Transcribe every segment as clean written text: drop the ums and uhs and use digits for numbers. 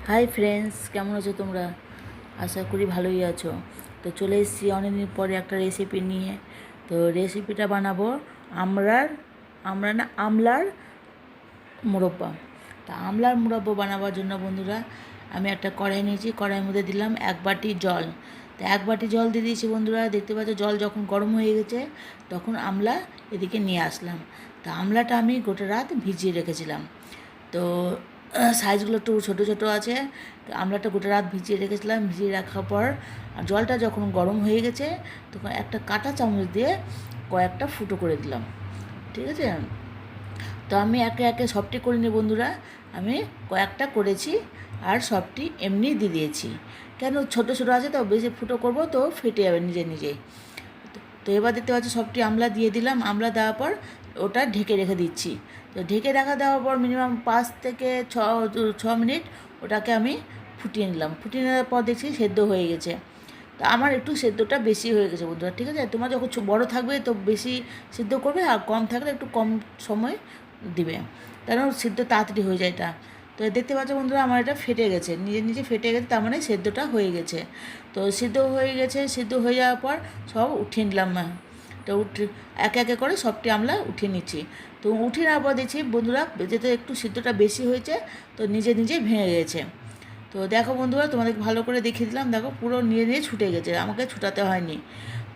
Hi friends, কেমন আছো তোমরা? আশা করি ভালোই আছো। তো চলে এসেছি অনেকদিন পরে একটা রেসিপি নিয়ে। তো রেসিপিটা বানাবো আমলার মুরব্বা। তা আমলার মুরব্বা বানাবার জন্য বন্ধুরা, আমি একটা কড়াই নিয়েছি। কড়াইয়ের মধ্যে দিলাম 1 বাটি জল। তো 1 বাটি জল দিয়ে দিয়েছি বন্ধুরা। দেখতে পাচ্ছ জল যখন গরম হয়ে গেছে তখন আমলা এদিকে নিয়ে আসলাম। তা আমলাটা আমি গোটা রাত ভিজিয়ে রেখেছিলাম। তো সাইজগুলো একটু ছোটো ছোটো আছে। তো আমলাটা গোটা রাত ভিজিয়ে রেখেছিলাম। ভিজিয়ে রাখার পর জলটা যখন গরম হয়ে গেছে তখন একটা কাঁটা চামচ দিয়ে কয়েকটা ফুটো করে দিলাম। ঠিক আছে? তো আমি একে একে সবটি করিনি বন্ধুরা, আমি কয়েকটা করেছি আর সবটি এমনি দিয়ে দিয়েছি। কেন ছোটো ছোটো আছে তো বেশি ফুটো করব তো ফেটে যাবে নিজে নিজেই। তো এবার দেখতে পাচ্ছি সবটি আমলা দিয়ে দিলাম। আমলা দেওয়ার পর ওটা ঢেকে রেখে দিচ্ছি। তো ঢেকে দেওয়ার পর মিনিমাম 5 থেকে 6 মিনিট ওটাকে আমি ফুটিয়ে নিলাম। ফুটিয়ে নেওয়ার পর দেখছি সেদ্ধ হয়ে গেছে। তো আমার একটু সেদ্ধটা বেশি হয়ে গেছে বন্ধুরা। ঠিক আছে? তোমার যখন বড় থাকবে তো বেশি সিদ্ধ করবে, আর কম থাকলে একটু কম সময় দিবে, কারণ সিদ্ধ তাড়াতাড়ি হয়ে যায় এটা। তো দেখতে পাচ্ছ বন্ধুরা আমার এটা ফেটে গেছে, নিজে নিজে ফেটে গেছে, তার মানে সেদ্ধটা হয়ে গেছে। তো সিদ্ধ হয়ে গেছে। সিদ্ধ হয়ে যাওয়ার পর সব উঠিয়ে নিলাম। তো একে একে করে সবটি আমলা উঠিয়ে নিচ্ছি। তো উঠিয়ে নেওয়ার পর দেখছি বন্ধুরা যেহেতু একটু সিদ্ধটা বেশি হয়েছে তো নিজে নিজে ভেঙে গেছে। তো দেখো বন্ধুরা, তোমাদের ভালো করে দেখিয়ে দিলাম। দেখো পুরো নিয়ে নিয়ে ছুটে গেছে, আমাকে ছুটাতে হয়নি।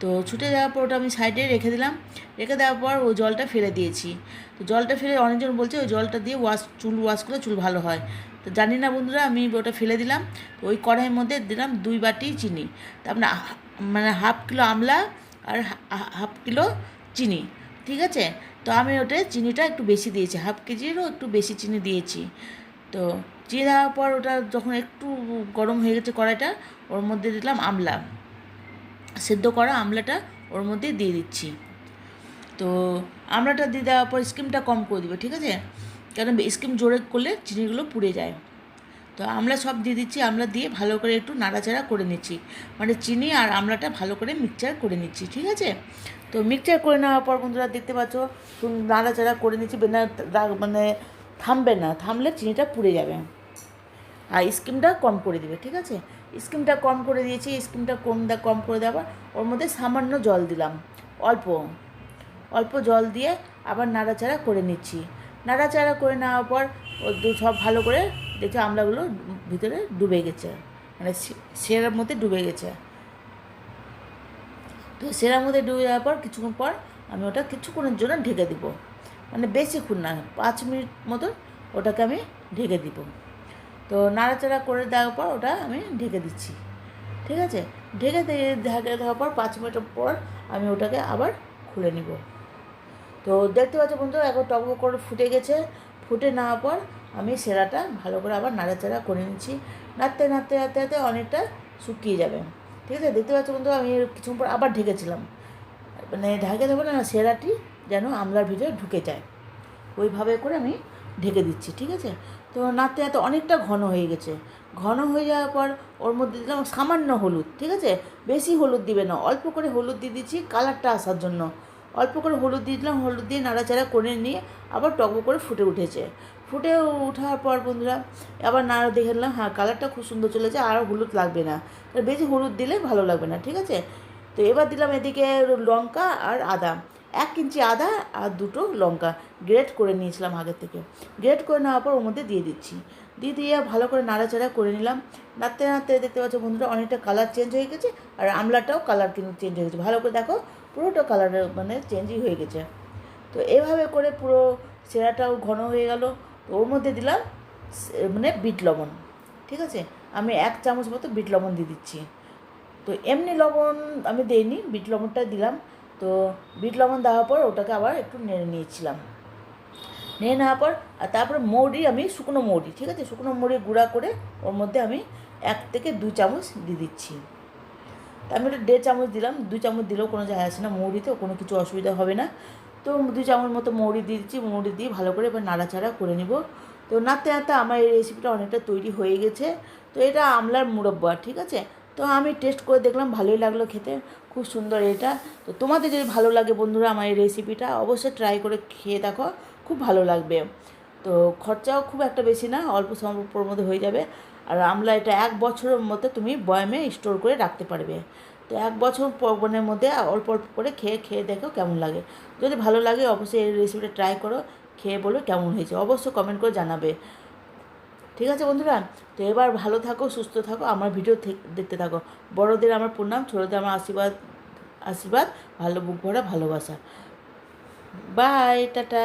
তো ছুটে যাওয়ার পর ওটা আমি সাইডে রেখে দিলাম। রেখে দেওয়ার পর ওই জলটা ফেলে দিয়েছি। তো জলটা ফেলে অনেকজন বলছে ওই জলটা দিয়ে চুল ওয়াশ করলে চুল ভালো হয়। তো জানি না বন্ধুরা, আমি ওটা ফেলে দিলাম। তো ওই কড়াইয়ের মধ্যে দিলাম 2 বাটি চিনি। তারপরে মানে 1/2 কিলো আমলা আর 1/2 কিলো চিনি। ঠিক আছে? তো আমি ওটা চিনিটা একটু বেশি দিয়েছি, 1/2 কেজিরও একটু বেশি চিনি দিয়েছি। তো চিনি দেওয়ার পর ওটা যখন একটু গরম হয়ে গেছে কড়াইটা, ওর মধ্যে দিলাম আমলা, সেদ্ধ করা আমলাটা ওর মধ্যে দিয়ে দিচ্ছি। তো আমলাটা দিয়ে দেওয়ার পর স্কিমটা কম করে দিবে। ঠিক আছে? কারণ স্কিম জোরে করলে চিনিগুলো পুড়ে যায়। তো আমলা সব দিয়ে দিচ্ছি। আমলা দিয়ে ভালো করে একটু নাড়াচাড়া করে নিচ্ছি, মানে চিনি আর আমলাটা ভালো করে মিক্সচার করে নিচ্ছি। ঠিক আছে? তো মিক্সচার করে নেওয়ার পর বন্ধুরা দেখতে পাচ্ছ নাড়াচাড়া করে নিচ্ছি, মানে থামবে না, থামলে চিনিটা পুড়ে যাবে। আর স্কিমটা কম করে দিবে। ঠিক আছে? স্কিমটা কম করে দিয়েছি। স্কিমটা কম করে দেওয়ার ওর মধ্যে সামান্য জল দিলাম, অল্প অল্প জল দিয়ে আবার নাড়াচাড়া করে নিচ্ছি। নাড়াচাড়া করে নেওয়ার পর সব ভালো করে দেখছি আমলাগুলো ভিতরে ডুবে গেছে, মানে সেরার মধ্যে ডুবে গেছে। তো সেরার মধ্যে ডুবে যাওয়ার পর কিছুক্ষণ পর আমি ওটা কিছুক্ষণের জন্য ঢেকে দিব, মানে বেশিক্ষণ না, 5 মিনিট মতো ওটাকে আমি ঢেকে দিব। তো নাড়াচাড়া করে দেওয়ার পর ওটা আমি ঢেকে দিচ্ছি। ঠিক আছে? ঢেকে দেওয়ার পর 5 মিনিট পর আমি ওটাকে আবার খুলে নিব। তো দেখতে পাচ্ছ বন্ধু এখন টকবক করে ফুটে গেছে। ফুটে নেওয়ার পর আমি সেরাটা ভালো করে আবার নাড়াচাড়া করে নিচ্ছি। নাড়তে নাড়তে নাড়তে নাড়তে অনেকটা শুকিয়ে যাবে। ঠিক আছে? দেখতে পাচ্ছ বন্ধু আমি কিছুক্ষণ পর আবার ঢেকেছিলাম, মানে ঢেকে দেবো না, সেরাটি যেন আমলার ভিতরে ঢুকে যায় ওইভাবে করে আমি ঢেকে দিচ্ছি। ঠিক আছে? তো নাড়তে নাড়তে অনেকটা ঘন হয়ে গেছে। ঘন হয়ে যাওয়ার পর ওর মধ্যে দিলাম সামান্য হলুদ। ঠিক আছে? বেশি হলুদ দিবে না, অল্প করে হলুদ দিয়ে দিচ্ছি কালারটা আসার জন্য। অল্প করে হলুদ দিয়ে দিলাম। হলুদ দিয়ে নাড়াচাড়া করে নিয়ে আবার টকবক করে ফুটে উঠেছে। ফুটে ওঠার পর বন্ধুরা আবার নাড়া দেখে নিলাম, হ্যাঁ কালারটা খুব সুন্দর চলেছে, আর হলুদ লাগবে না, বেশি হলুদ দিলে ভালো লাগবে না। ঠিক আছে? তো এবার দিলাম এদিকে লঙ্কা আর আদা, 1 ইঞ্চি আদা আর 2টো লঙ্কা গ্রেট করে নিয়েছিলাম আগের থেকে। গ্রেট করে নেওয়ার পর ওর মধ্যে দিয়ে দিচ্ছি। দিয়ে ভালো করে নাড়াচাড়া করে নিলাম। নাড়তে নাড়তে দেখতে পাচ্ছ বন্ধুরা অনেকটা কালার চেঞ্জ হয়ে গেছে, আর আমলাটাও কালার কিন্তু চেঞ্জ হয়ে গেছে। ভালো করে দেখো পুরোটা কালারের মানে চেঞ্জই হয়ে গেছে। তো এভাবে করে পুরো সেরাটাও ঘন হয়ে গেল। তো ওর মধ্যে দিলাম মানে বিট লবণ। ঠিক আছে? আমি 1 চামচ মতো বিট লবণ দিয়ে দিচ্ছি। তো এমনি লবণ আমি দিইনি, বিট লবণটা দিলাম। তো বিট লবণ দেওয়ার পর ওটাকে আবার একটু নেড়ে নিয়েছিলাম। নেড়ে নেওয়ার পর আর তারপরে মৌরি, আমি শুকনো মৌরি, ঠিক আছে, শুকনো মৌরি গুঁড়া করে ওর মধ্যে আমি 1 থেকে 2 চামচ দিয়ে দিচ্ছি। তা আমি ওটা 1.5 চামচ দিলাম, 2 চামচ দিলেও কোনো যায় আসে না, মৌরিতেও কোনো কিছু অসুবিধা হবে না। তো 2 চামচ মতো মৌরি দিয়ে দিচ্ছি। মৌরি দিয়ে ভালো করে এবার নাড়াচাড়া করে নিব। তো নাড়তে নাড়তে আমার এই রেসিপিটা অনেকটা তৈরি হয়ে গেছে। তো এটা আমলার মুরব্বা। ঠিক আছে? তো আমি টেস্ট করে দেখলাম, ভালোই লাগলো খেতে, খুব সুন্দর এটা। তো তোমাদের যদি ভালো লাগে বন্ধুরা আমার এই রেসিপিটা অবশ্যই ট্রাই করে খেয়ে দেখো, খুব ভালো লাগবে। তো খরচাও খুব একটা বেশি না, অল্প স্বল্পর মধ্যে হয়ে যাবে। আর আমলা এটা 1 বছরের মধ্যে তুমি বয়ামে স্টোর করে রাখতে পারবে। তো 1 বছর পর্বনের মধ্যে অল্প অল্প করে খেয়ে দেখো কেমন লাগে। যদি ভালো লাগে অবশ্যই এই রেসিপিটা ট্রাই করো, খেয়ে বলো কেমন হয়েছে, অবশ্যই কমেন্ট করে জানাবে। ঠিক আছে বন্ধুরা, তো এবার ভালো থাকো, সুস্থ থাকো, আমার ভিডিও দেখতে থাকো। বড়দের আমার প্রণাম, ছোটদের আমার আশীর্বাদ আশীর্বাদ, ভালো বুক ভরা ভালোবাসা। Bye, tata.